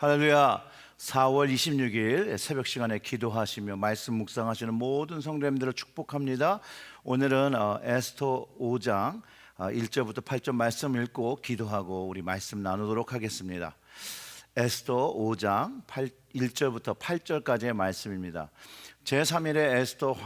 할렐루야. 4월 26일 새벽 시간에 기도하시며 말씀 묵상하시는 모든 성도님들을 축복합니다. 오늘은 에스더 5장 1절부터 8절 말씀 읽고 기도하고 우리 말씀 나누도록 하겠습니다. 에스더 5장 1절부터 8절까지의 말씀입니다. 제3일에 에스더가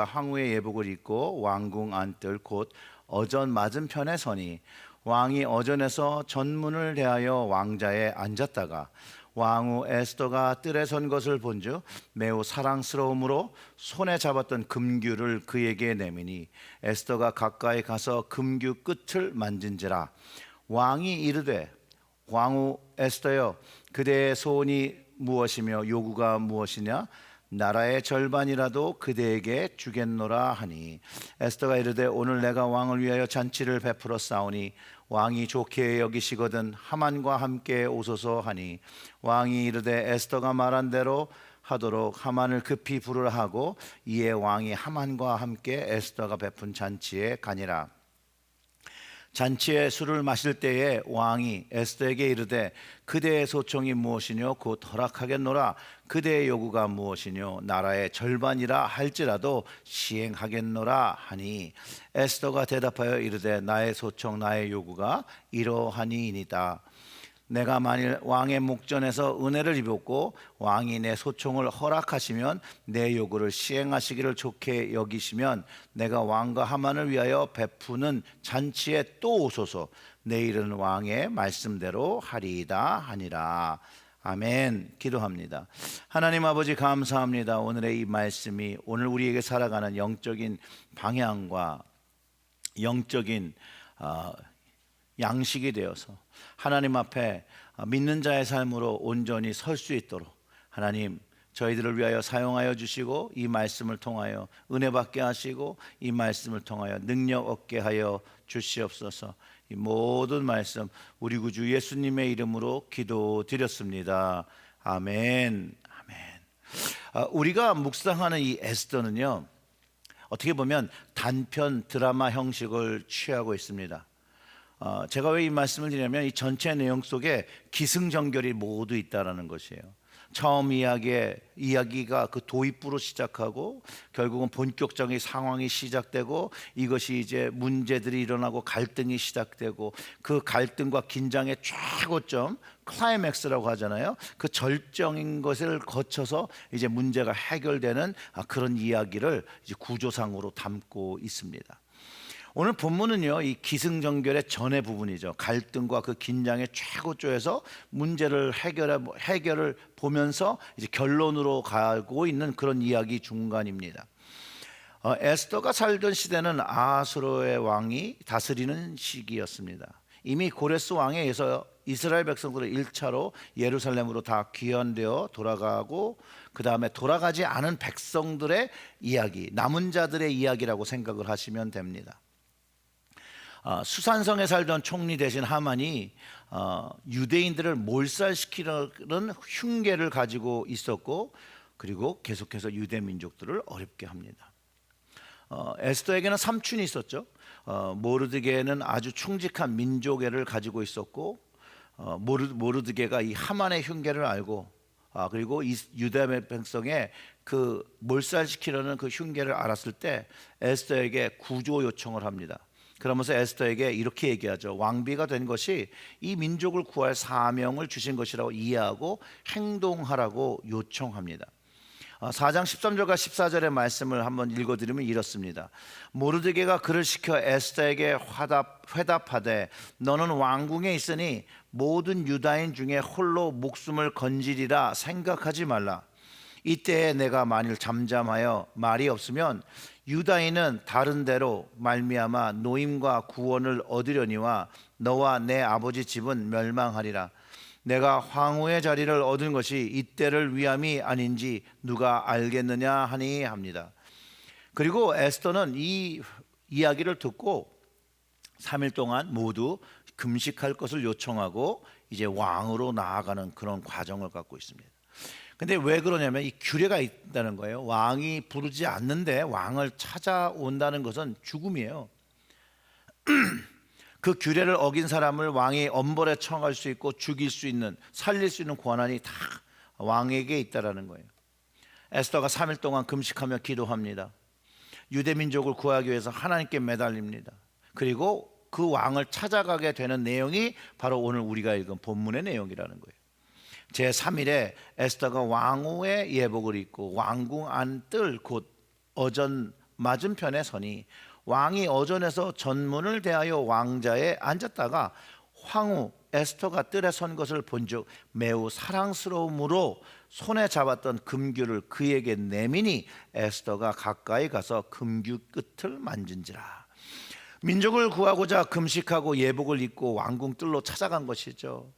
황후의 예복을 입고 왕궁 안뜰 곧 어전 맞은편에 서니 왕이 어전에서 전문을 대하여 왕자에 앉았다가 왕후 에스더가 뜰에 선 것을 본즉 매우 사랑스러움으로 손에 잡았던 금규를 그에게 내미니 에스더가 가까이 가서 금규 끝을 만진지라. 왕이 이르되 왕후 에스더여, 그대의 소원이 무엇이며 요구가 무엇이냐? 나라의 절반이라도 그대에게 주겠노라 하니 에스더가 이르되 오늘 내가 왕을 위하여 잔치를 베풀어 싸우니 왕이 좋게 여기시거든 하만과 함께 오소서 하니 왕이 이르되 에스더가 말한 대로 하도록 하만을 급히 부르라 하고 이에 왕이 하만과 함께 에스더가 베푼 잔치에 가니라. 잔치에 술을 마실 때에 왕이 에스더에게 이르되 그대의 소청이 무엇이뇨? 곧 허락하겠노라. 그대의 요구가 무엇이뇨? 나라의 절반이라 할지라도 시행하겠노라 하니 에스더가 대답하여 이르되 나의 소청 나의 요구가 이러하니이다. 내가 만일 왕의 목전에서 은혜를 입었고 왕이 내 소총을 허락하시면 내 요구를 시행하시기를 좋게 여기시면 내가 왕과 하만을 위하여 베푸는 잔치에 또 오소서. 내일은 왕의 말씀대로 하리이다 하니라. 아멘. 기도합니다. 하나님 아버지 감사합니다. 오늘의 이 말씀이 오늘 우리에게 살아가는 영적인 방향과 영적인 양식이 되어서 하나님 앞에 믿는 자의 삶으로 온전히 설 수 있도록 하나님 저희들을 위하여 사용하여 주시고 이 말씀을 통하여 은혜 받게 하시고 이 말씀을 통하여 능력 얻게 하여 주시옵소서. 이 모든 말씀 우리 구주 예수님의 이름으로 기도드렸습니다. 아멘. 아멘. 우리가 묵상하는 이 에스더는요, 어떻게 보면 단편 드라마 형식을 취하고 있습니다. 제가 왜 이 말씀을 드리냐면 이 전체 내용 속에 기승전결이 모두 있다라는 것이에요. 처음 이야기가 그 도입부로 시작하고 결국은 본격적인 상황이 시작되고 이것이 이제 문제들이 일어나고 갈등이 시작되고 그 갈등과 긴장의 최고점 클라이맥스라고 하잖아요. 그 절정인 것을 거쳐서 이제 문제가 해결되는 그런 이야기를 이제 구조상으로 담고 있습니다. 오늘 본문은요, 이 기승전결의 전의 부분이죠. 갈등과 그 긴장의 최고조에서 문제를 해결을 보면서 이제 결론으로 가고 있는 그런 이야기 중간입니다. 에스더가 살던 시대는 아하수로의 왕이 다스리는 시기였습니다. 이미 고레스 왕에 의해서 이스라엘 백성들은 1차로 예루살렘으로 다 귀환되어 돌아가고 그 다음에 돌아가지 않은 백성들의 이야기, 남은 자들의 이야기라고 생각을 하시면 됩니다. 수산성에 살던 총리 대신 하만이 유대인들을 몰살시키는 흉계를 가지고 있었고 그리고 계속해서 유대 민족들을 어렵게 합니다. 에스더에게는 삼촌이 있었죠. 모르드게는 아주 충직한 민족애를 가지고 있었고 모르드게가 이 하만의 흉계를 알고 그리고 이 유대 백성의 그 몰살시키려는 그 흉계를 알았을 때 에스더에게 구조 요청을 합니다. 그러면서 에스더에게 이렇게 얘기하죠. 왕비가 된 것이 이 민족을 구할 사명을 주신 것이라고 이해하고 행동하라고 요청합니다. 4장 13절과 14절의 말씀을 한번 읽어드리면 이렇습니다. 모르드게가 그를 시켜 에스더에게 회답하되 너는 왕궁에 있으니 모든 유다인 중에 홀로 목숨을 건지리라 생각하지 말라. 이때에 내가 만일 잠잠하여 말이 없으면 유다인은 다른 데로 말미암아 노임과 구원을 얻으려니와 너와 내 아버지 집은 멸망하리라. 내가 황후의 자리를 얻은 것이 이때를 위함이 아닌지 누가 알겠느냐 하니 합니다. 그리고 에스더는 이 이야기를 듣고 3일 동안 모두 금식할 것을 요청하고 이제 왕으로 나아가는 그런 과정을 갖고 있습니다. 근데 왜 그러냐면 이 규례가 있다는 거예요. 왕이 부르지 않는데 왕을 찾아온다는 것은 죽음이에요. 그 규례를 어긴 사람을 왕이 엄벌에 처할 수 있고 죽일 수 있는, 살릴 수 있는 권한이 다 왕에게 있다라는 거예요. 에스더가 3일 동안 금식하며 기도합니다. 유대 민족을 구하기 위해서 하나님께 매달립니다. 그리고 그 왕을 찾아가게 되는 내용이 바로 오늘 우리가 읽은 본문의 내용이라는 거예요. 제3일에 에스더가 왕후의 예복을 입고 왕궁 안 뜰 곧 어전 맞은편에 서니 왕이 어전에서 전문을 대하여 왕자에 앉았다가 황후 에스더가 뜰에 선 것을 본즉 매우 사랑스러움으로 손에 잡았던 금규를 그에게 내미니 에스더가 가까이 가서 금규 끝을 만진지라. 민족을 구하고자 금식하고 예복을 입고 왕궁 뜰로 찾아간 것이죠.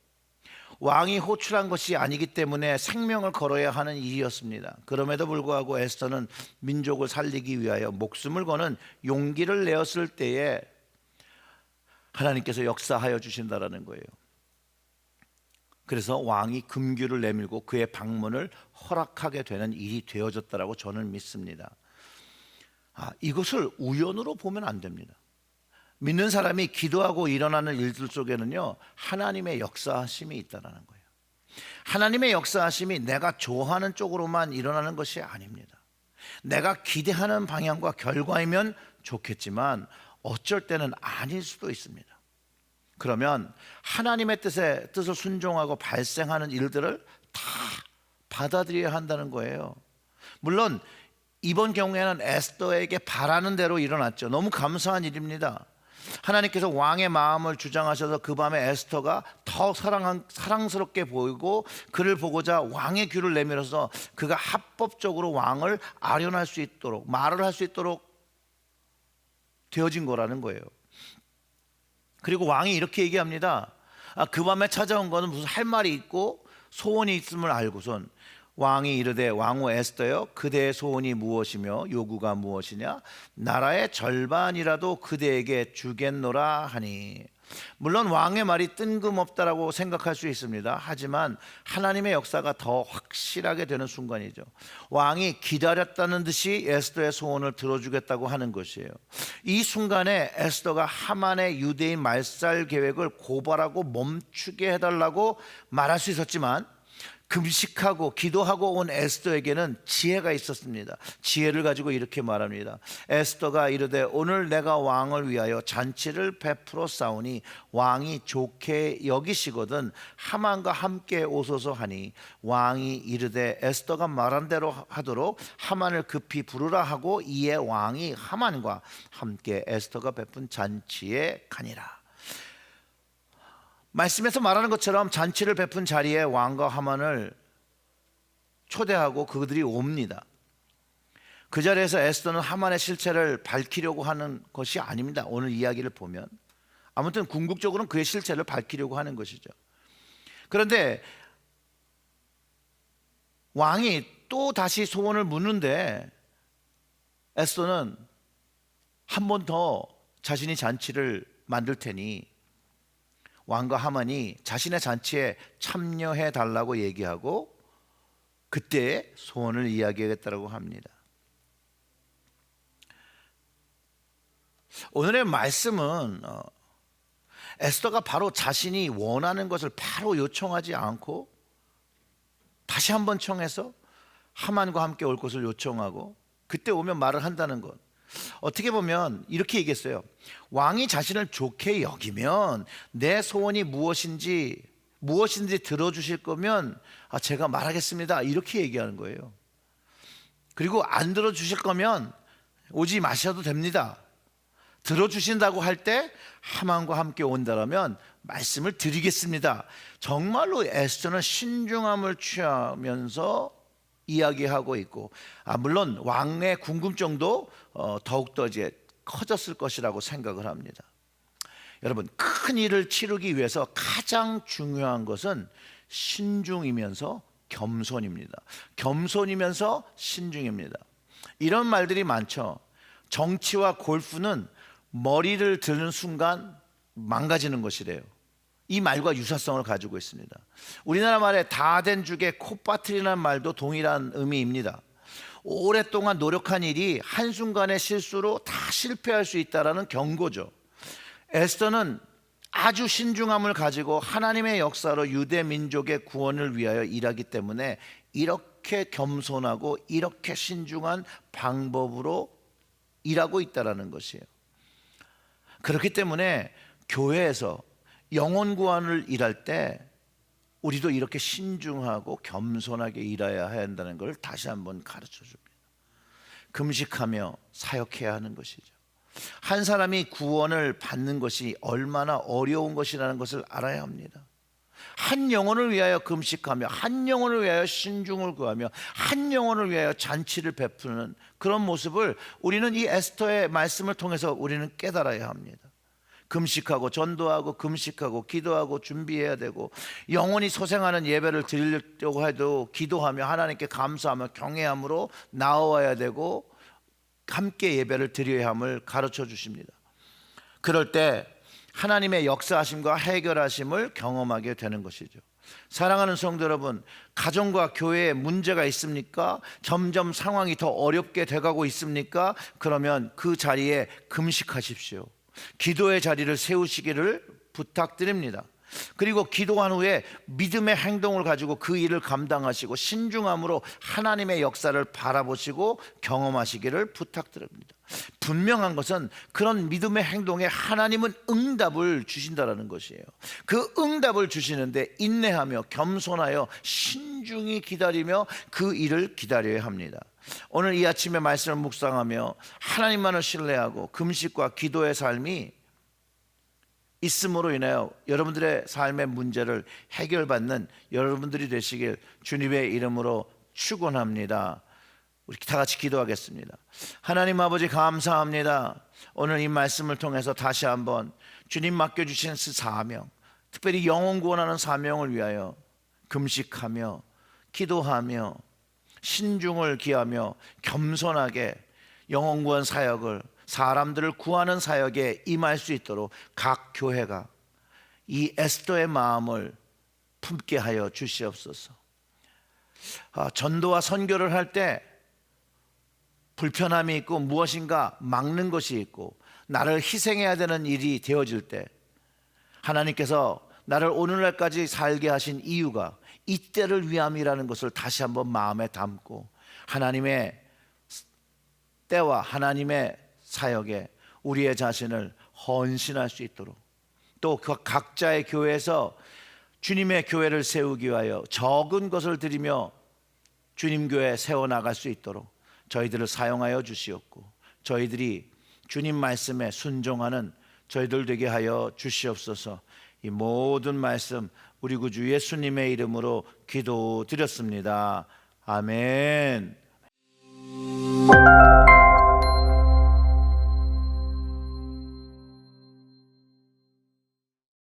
왕이 호출한 것이 아니기 때문에 생명을 걸어야 하는 일이었습니다. 그럼에도 불구하고 에스더는 민족을 살리기 위하여 목숨을 거는 용기를 내었을 때에 하나님께서 역사하여 주신다라는 거예요. 그래서 왕이 금규를 내밀고 그의 방문을 허락하게 되는 일이 되어졌다라고 저는 믿습니다. 이것을 우연으로 보면 안 됩니다. 믿는 사람이 기도하고 일어나는 일들 속에는요, 하나님의 역사하심이 있다는 거예요. 하나님의 역사하심이 내가 좋아하는 쪽으로만 일어나는 것이 아닙니다. 내가 기대하는 방향과 결과이면 좋겠지만 어쩔 때는 아닐 수도 있습니다. 그러면 하나님의 뜻을 순종하고 발생하는 일들을 다 받아들여야 한다는 거예요. 물론 이번 경우에는 에스더에게 바라는 대로 일어났죠. 너무 감사한 일입니다. 하나님께서 왕의 마음을 주장하셔서 그 밤에 에스더가 더 사랑스럽게 보이고 그를 보고자 왕의 귀를 내밀어서 그가 합법적으로 왕을 아련할 수 있도록, 말을 할 수 있도록 되어진 거라는 거예요. 그리고 왕이 이렇게 얘기합니다. 그 밤에 찾아온 거는 무슨 할 말이 있고 소원이 있음을 알고선 왕이 이르되 왕후 에스더여 그대의 소원이 무엇이며 요구가 무엇이냐 나라의 절반이라도 그대에게 주겠노라 하니. 물론 왕의 말이 뜬금없다라고 생각할 수 있습니다. 하지만 하나님의 역사가 더 확실하게 되는 순간이죠. 왕이 기다렸다는 듯이 에스더의 소원을 들어주겠다고 하는 것이에요. 이 순간에 에스더가 하만의 유대인 말살 계획을 고발하고 멈추게 해달라고 말할 수 있었지만 금식하고 기도하고 온 에스더에게는 지혜가 있었습니다. 지혜를 가지고 이렇게 말합니다. 에스더가 이르되 오늘 내가 왕을 위하여 잔치를 베풀어 싸우니 왕이 좋게 여기시거든 하만과 함께 오소서 하니 왕이 이르되 에스더가 말한 대로 하도록 하만을 급히 부르라 하고 이에 왕이 하만과 함께 에스더가 베푼 잔치에 가니라. 말씀에서 말하는 것처럼 잔치를 베푼 자리에 왕과 하만을 초대하고 그들이 옵니다. 그 자리에서 에스더는 하만의 실체를 밝히려고 하는 것이 아닙니다. 오늘 이야기를 보면 아무튼 궁극적으로는 그의 실체를 밝히려고 하는 것이죠. 그런데 왕이 또 다시 소원을 묻는데 에스더는 한 번 더 자신이 잔치를 만들 테니 왕과 하만이 자신의 잔치에 참여해 달라고 얘기하고 그때 소원을 이야기하겠다고 합니다. 오늘의 말씀은 에스더가 바로 자신이 원하는 것을 바로 요청하지 않고 다시 한번 청해서 하만과 함께 올 것을 요청하고 그때 오면 말을 한다는 것. 어떻게 보면 이렇게 얘기했어요. 왕이 자신을 좋게 여기면 내 소원이 무엇인지 들어주실 거면 제가 말하겠습니다. 이렇게 얘기하는 거예요. 그리고 안 들어주실 거면 오지 마셔도 됩니다. 들어주신다고 할 때 하만과 함께 온다라면 말씀을 드리겠습니다. 정말로 에스더는 신중함을 취하면서 이야기하고 있고 물론 왕의 궁금증도 더욱더 이제 커졌을 것이라고 생각을 합니다. 여러분 큰 일을 치르기 위해서 가장 중요한 것은 신중이면서 겸손입니다. 겸손이면서 신중입니다. 이런 말들이 많죠. 정치와 골프는 머리를 드는 순간 망가지는 것이래요. 이 말과 유사성을 가지고 있습니다. 우리나라 말에 다 된 죽에 콧바트리라는 말도 동일한 의미입니다. 오랫동안 노력한 일이 한순간의 실수로 다 실패할 수 있다는 경고죠. 에스더는 아주 신중함을 가지고 하나님의 역사로 유대 민족의 구원을 위하여 일하기 때문에 이렇게 겸손하고 이렇게 신중한 방법으로 일하고 있다라는 것이에요. 그렇기 때문에 교회에서 영혼 구원을 일할 때 우리도 이렇게 신중하고 겸손하게 일해야 한다는 걸 다시 한번 가르쳐 줍니다. 금식하며 사역해야 하는 것이죠. 한 사람이 구원을 받는 것이 얼마나 어려운 것이라는 것을 알아야 합니다. 한 영혼을 위하여 금식하며 한 영혼을 위하여 신중을 구하며 한 영혼을 위하여 잔치를 베푸는 그런 모습을 우리는 이 에스더의 말씀을 통해서 우리는 깨달아야 합니다. 금식하고 전도하고 금식하고 기도하고 준비해야 되고, 영원히 소생하는 예배를 드리려고 해도 기도하며 하나님께 감사하며 경외함으로 나와야 되고 함께 예배를 드려야 함을 가르쳐 주십니다. 그럴 때 하나님의 역사하심과 해결하심을 경험하게 되는 것이죠. 사랑하는 성도 여러분, 가정과 교회에 문제가 있습니까? 점점 상황이 더 어렵게 돼가고 있습니까? 그러면 그 자리에 금식하십시오. 기도의 자리를 세우시기를 부탁드립니다. 그리고 기도한 후에 믿음의 행동을 가지고 그 일을 감당하시고 신중함으로 하나님의 역사를 바라보시고 경험하시기를 부탁드립니다. 분명한 것은 그런 믿음의 행동에 하나님은 응답을 주신다는 것이에요. 그 응답을 주시는데 인내하며 겸손하여 신중히 기다리며 그 일을 기다려야 합니다. 오늘 이 아침에 말씀을 묵상하며 하나님만을 신뢰하고 금식과 기도의 삶이 있음으로 인하여 여러분들의 삶의 문제를 해결받는 여러분들이 되시길 주님의 이름으로 축원합니다. 우리 다 같이 기도하겠습니다. 하나님 아버지, 감사합니다. 오늘 이 말씀을 통해서 다시 한번 주님 맡겨주신 그 사명, 특별히 영혼 구원하는 사명을 위하여 금식하며 기도하며 신중을 기하며 겸손하게 영혼 구원 사역을, 사람들을 구하는 사역에 임할 수 있도록 각 교회가 이 에스더의 마음을 품게 하여 주시옵소서. 전도와 선교를 할 때 불편함이 있고 무엇인가 막는 것이 있고 나를 희생해야 되는 일이 되어질 때 하나님께서 나를 오늘날까지 살게 하신 이유가 이때를 위함이라는 것을 다시 한번 마음에 담고 하나님의 때와 하나님의 사역에 우리의 자신을 헌신할 수 있도록, 또 그 각자의 교회에서 주님의 교회를 세우기 위하여 적은 것을 드리며 주님 교회 세워나갈 수 있도록 저희들을 사용하여 주시옵고, 저희들이 주님 말씀에 순종하는 저희들 되게 하여 주시옵소서. 이 모든 말씀 우리 구주 예수님의 이름으로 기도드렸습니다. 아멘.